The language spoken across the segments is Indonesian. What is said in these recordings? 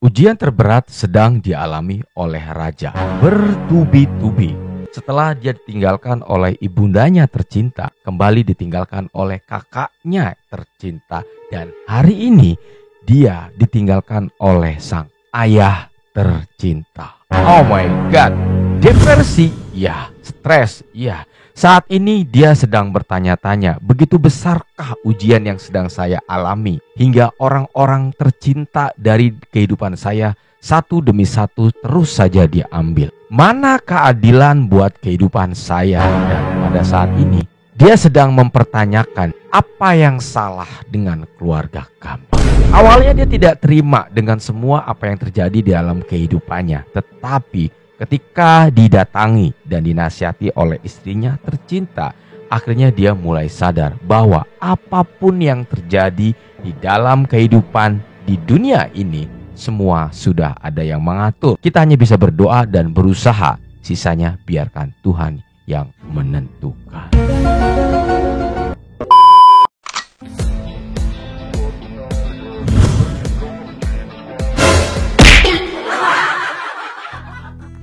Ujian terberat sedang dialami oleh raja bertubi-tubi. Setelah dia ditinggalkan oleh ibundanya tercinta, kembali ditinggalkan oleh kakaknya tercinta, dan hari ini dia ditinggalkan oleh sang ayah tercinta. Oh my god, depresi, ya, stres, ya. Saat ini dia sedang bertanya-tanya, begitu besarkah ujian yang sedang saya alami hingga orang-orang tercinta dari kehidupan saya satu demi satu terus saja dia ambil. Mana keadilan buat kehidupan saya? Dan pada saat ini dia sedang mempertanyakan apa yang salah dengan keluarga kami. Awalnya dia tidak terima dengan semua apa yang terjadi di dalam kehidupannya, tetapi ketika didatangi dan dinasihati oleh istrinya tercinta, akhirnya dia mulai sadar bahwa apapun yang terjadi di dalam kehidupan di dunia ini, semua sudah ada yang mengatur. Kita hanya bisa berdoa dan berusaha, sisanya biarkan Tuhan yang menentukan.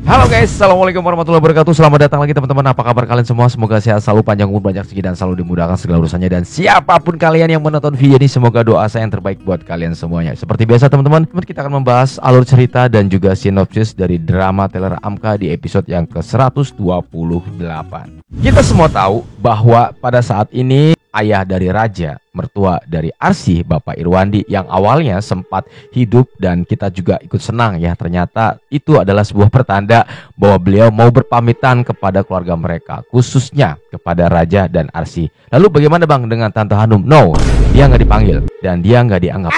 Halo guys, assalamualaikum warahmatullahi wabarakatuh. Selamat datang lagi teman-teman. Apa kabar kalian semua? Semoga sehat selalu, panjang umur, banyak rezeki, dan selalu dimudahkan segala urusannya. Dan siapapun kalian yang menonton video ini, semoga doa saya yang terbaik buat kalian semuanya. Seperti biasa teman-teman, kita akan membahas alur cerita dan juga sinopsis dari drama Teller Amka di episode yang ke-128. Kita semua tahu bahwa pada saat ini ayah dari raja, mertua dari Arsy, Bapak Irwandi, yang awalnya sempat hidup dan kita juga ikut senang ya, ternyata itu adalah sebuah pertanda bahwa beliau mau berpamitan kepada keluarga mereka, khususnya kepada raja dan Arsy. Lalu bagaimana bang dengan Tante Hanum? No, dia nggak dipanggil dan dia nggak dianggap.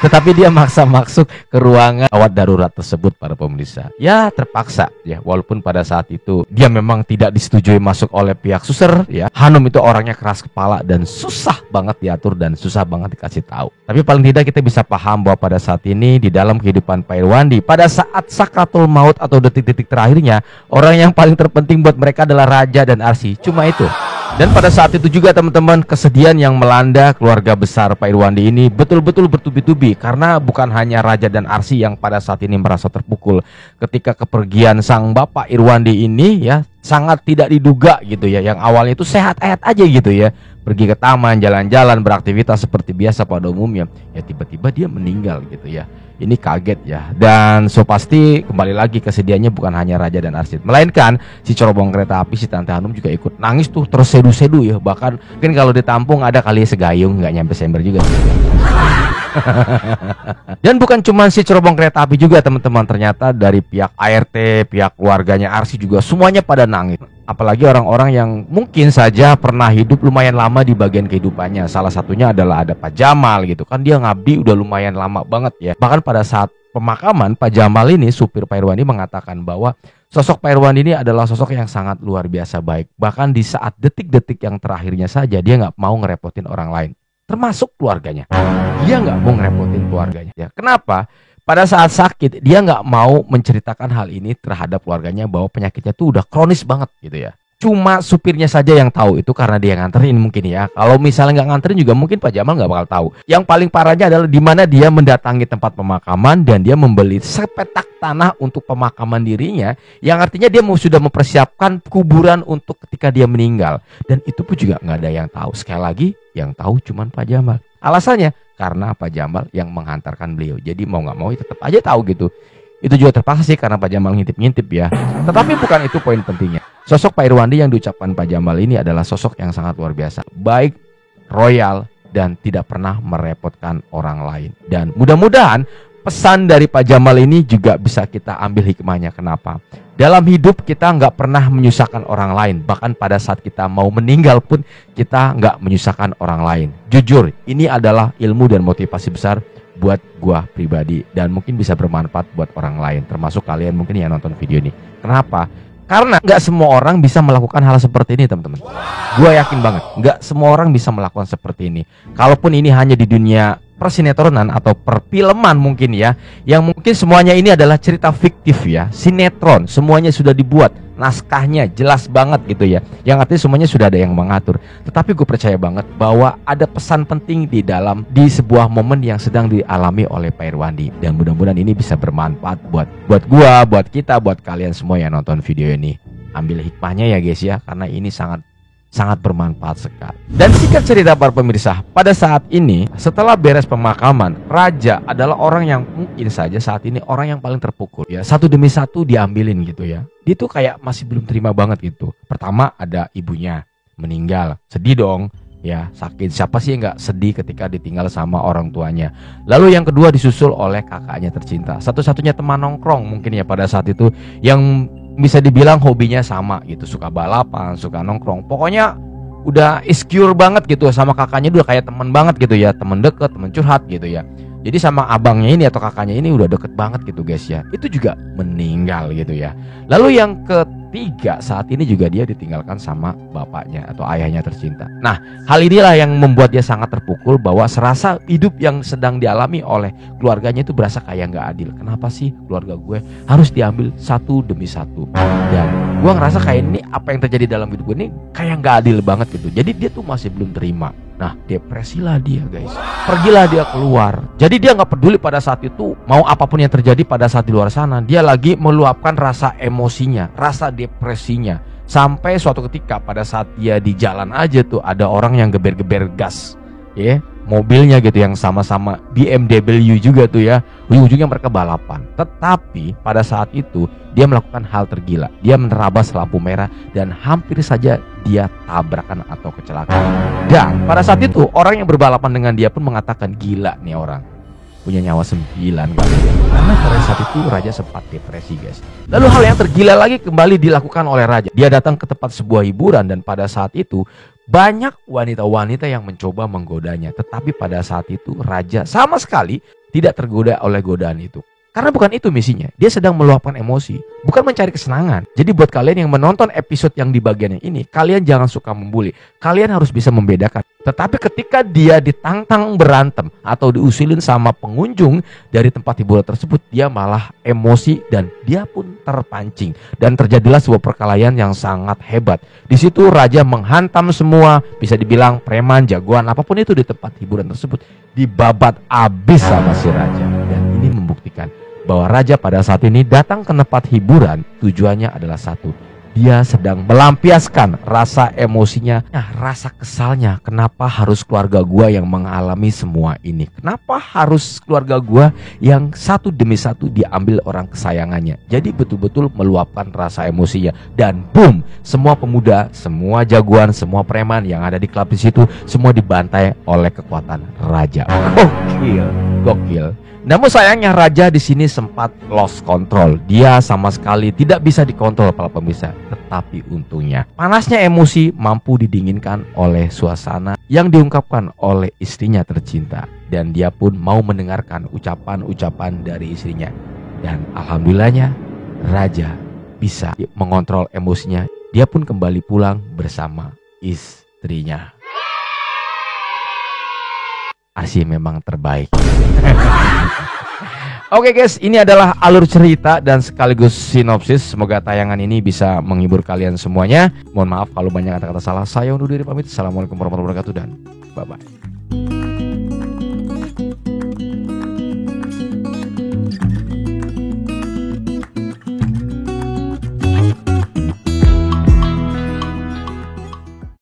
Tetapi dia maksa masuk ke ruangan gawat darurat tersebut para pemirsa. Ya terpaksa ya, walaupun pada saat itu dia memang tidak disetujui masuk oleh pihak suster ya. Hanum itu orangnya keras kepala dan susah banget diatur dan susah banget dikasih tahu. Tapi paling tidak kita bisa paham bahwa pada saat ini di dalam kehidupan Pak Irwandi, pada saat sakratul maut atau detik-detik terakhirnya, orang yang paling terpenting buat mereka adalah raja dan Arsy. Cuma itu. Dan pada saat itu juga teman-teman, kesedihan yang melanda keluarga besar Pak Irwandi ini betul-betul bertubi-tubi. Karena bukan hanya raja dan Arsy yang pada saat ini merasa terpukul ketika kepergian sang Bapak Irwandi ini ya, sangat tidak diduga gitu ya. Yang awalnya itu sehat-sehat aja gitu ya, pergi ke taman, jalan-jalan, beraktivitas seperti biasa pada umumnya, ya tiba-tiba dia meninggal gitu ya. Ini kaget ya. Dan so pasti kembali lagi kesedihannya bukan hanya raja dan Arsy, melainkan si cerobong kereta api, si Tante Hanum juga ikut nangis tuh, terus sedu-sedu ya. Bahkan mungkin kalau ditampung ada kali segayung, nggak nyampe sember juga. Dan bukan cuma si cerobong kereta api juga teman-teman, ternyata dari pihak ART, pihak keluarganya Arsy juga semuanya pada nangis. Apalagi orang-orang yang mungkin saja pernah hidup lumayan lama di bagian kehidupannya. Salah satunya adalah ada Pak Jamal gitu kan, dia ngabdi udah lumayan lama banget ya. Bahkan pada saat pemakaman Pak Jamal ini, supir Pak Irwandi, mengatakan bahwa sosok Pak Irwandi ini adalah sosok yang sangat luar biasa baik. Bahkan di saat detik-detik yang terakhirnya saja dia nggak mau ngerepotin orang lain, termasuk keluarganya. Dia nggak mau ngerepotin keluarganya ya. Kenapa? Pada saat sakit dia nggak mau menceritakan hal ini terhadap keluarganya bahwa penyakitnya tuh udah kronis banget gitu ya. Cuma supirnya saja yang tahu itu karena dia nganterin mungkin ya. Kalau misalnya nggak nganterin juga mungkin Pak Jamal nggak bakal tahu. Yang paling parahnya adalah di mana dia mendatangi tempat pemakaman dan dia membeli sepetak tanah untuk pemakaman dirinya, yang artinya dia sudah mempersiapkan kuburan untuk ketika dia meninggal. Dan itu pun juga nggak ada yang tahu. Sekali lagi yang tahu cuma Pak Jamal. Alasannya karena Pak Jamal yang menghantarkan beliau. Jadi mau nggak mau tetap aja tahu gitu. Itu juga terpaksa sih karena Pak Jamal ngintip-ngintip ya. Tetapi bukan itu poin pentingnya. Sosok Pak Irwandi yang diucapkan Pak Jamal ini adalah sosok yang sangat luar biasa, baik, royal, dan tidak pernah merepotkan orang lain. Dan mudah-mudahan pesan dari Pak Jamal ini juga bisa kita ambil hikmahnya. Kenapa? Dalam hidup kita nggak pernah menyusahkan orang lain. Bahkan pada saat kita mau meninggal pun kita nggak menyusahkan orang lain. Jujur, ini adalah ilmu dan motivasi besar buat gua pribadi, dan mungkin bisa bermanfaat buat orang lain, termasuk kalian mungkin yang nonton video ini. Kenapa? Karena nggak semua orang bisa melakukan hal seperti ini teman-teman. Gua yakin banget nggak semua orang bisa melakukan seperti ini. Kalaupun ini hanya di dunia persinetronan atau perfilman mungkin ya, yang mungkin semuanya ini adalah cerita fiktif ya, sinetron, semuanya sudah dibuat, naskahnya jelas banget gitu ya, yang artinya semuanya sudah ada yang mengatur. Tetapi gue percaya banget bahwa ada pesan penting di sebuah momen yang sedang dialami oleh Pak Irwandi, dan mudah-mudahan ini bisa bermanfaat buat gua, buat kita, buat kalian semua yang nonton video ini. Ambil hikmahnya ya guys ya, karena ini sangat bermanfaat sekali. Dan singkat cerita para pemirsa, pada saat ini setelah beres pemakaman, Raja adalah orang yang mungkin saja saat ini orang yang paling terpukul ya, satu demi satu diambilin gitu ya. Dia tuh kayak masih belum terima banget gitu. Pertama ada ibunya meninggal, sedih dong ya, sakit. Siapa sih yang nggak sedih ketika ditinggal sama orang tuanya? Lalu yang kedua disusul oleh kakaknya tercinta, satu-satunya teman nongkrong mungkin ya pada saat itu, yang bisa dibilang hobinya sama gitu, suka balapan, suka nongkrong, pokoknya udah insecure banget gitu sama kakaknya, udah kayak teman banget gitu ya, teman deket, teman curhat gitu ya. Jadi sama abangnya ini atau kakaknya ini udah deket banget gitu guys ya, itu juga meninggal gitu ya. Lalu yang ketiga, saat ini juga dia ditinggalkan sama bapaknya atau ayahnya tercinta. Nah, hal inilah yang membuat dia sangat terpukul, bahwa serasa hidup yang sedang dialami oleh keluarganya itu berasa kayak nggak adil. Kenapa sih keluarga gue harus diambil satu demi satu? Dan gue ngerasa kayak ini apa yang terjadi dalam hidup gue ini kayak nggak adil banget gitu. Jadi dia tuh masih belum terima. Nah, depresilah dia guys, pergilah dia keluar. Jadi dia nggak peduli pada saat itu mau apapun yang terjadi pada saat di luar sana, dia lagi meluapkan rasa emosinya, rasa depresinya. Sampai suatu ketika pada saat dia di jalan aja tuh ada orang yang geber-geber gas ya, mobilnya gitu, yang sama-sama BMW juga tuh ya, ujung-ujungnya mereka balapan. Tetapi pada saat itu dia melakukan hal tergila, dia menerabas lampu merah dan hampir saja dia tabrakan atau kecelakaan. Dan pada saat itu orang yang berbalapan dengan dia pun mengatakan, gila nih orang, punya nyawa 9 kali. Karena pada saat itu Raja sempat depresi guys. Lalu hal yang tergila lagi kembali dilakukan oleh Raja. Dia datang ke tempat sebuah hiburan, dan pada saat itu banyak wanita-wanita yang mencoba menggodanya. Tetapi pada saat itu Raja sama sekali tidak tergoda oleh godaan itu. Karena bukan itu misinya. Dia sedang meluapkan emosi, bukan mencari kesenangan. Jadi buat kalian yang menonton episode yang di bagian yang ini, kalian jangan suka membuli. Kalian harus bisa membedakan. Tetapi ketika dia ditantang berantem atau diusilin sama pengunjung dari tempat hiburan tersebut, dia malah emosi dan dia pun terpancing. Dan terjadilah sebuah perkelahian yang sangat hebat. Di situ Raja menghantam semua, bisa dibilang preman, jagoan, apapun itu di tempat hiburan tersebut, dibabat abis sama si Raja. Dan ini membuktikan bahwa Raja pada saat ini datang ke tempat hiburan tujuannya adalah satu. Dia sedang melampiaskan rasa emosinya, rasa kesalnya. Kenapa harus keluarga gua yang mengalami semua ini? Kenapa harus keluarga gua yang satu demi satu diambil orang kesayangannya? Jadi betul-betul meluapkan rasa emosinya. Dan boom, semua pemuda, semua jagoan, semua preman yang ada di klub di situ semua dibantai oleh kekuatan Raja. Gokil. Namun sayangnya Raja di sini sempat lost control. Dia sama sekali tidak bisa dikontrol para pemirsa. Tetapi untungnya panasnya emosi mampu didinginkan oleh suasana yang diungkapkan oleh istrinya tercinta. Dan dia pun mau mendengarkan ucapan-ucapan dari istrinya. Dan alhamdulillahnya Raja bisa mengontrol emosinya. Dia pun kembali pulang bersama istrinya. Asyik memang terbaik. Oke guys, ini adalah alur cerita dan sekaligus sinopsis. Semoga tayangan ini bisa menghibur kalian semuanya. Mohon maaf kalau banyak kata-kata salah. Saya undur diri pamit. Assalamualaikum warahmatullahi wabarakatuh dan bye-bye.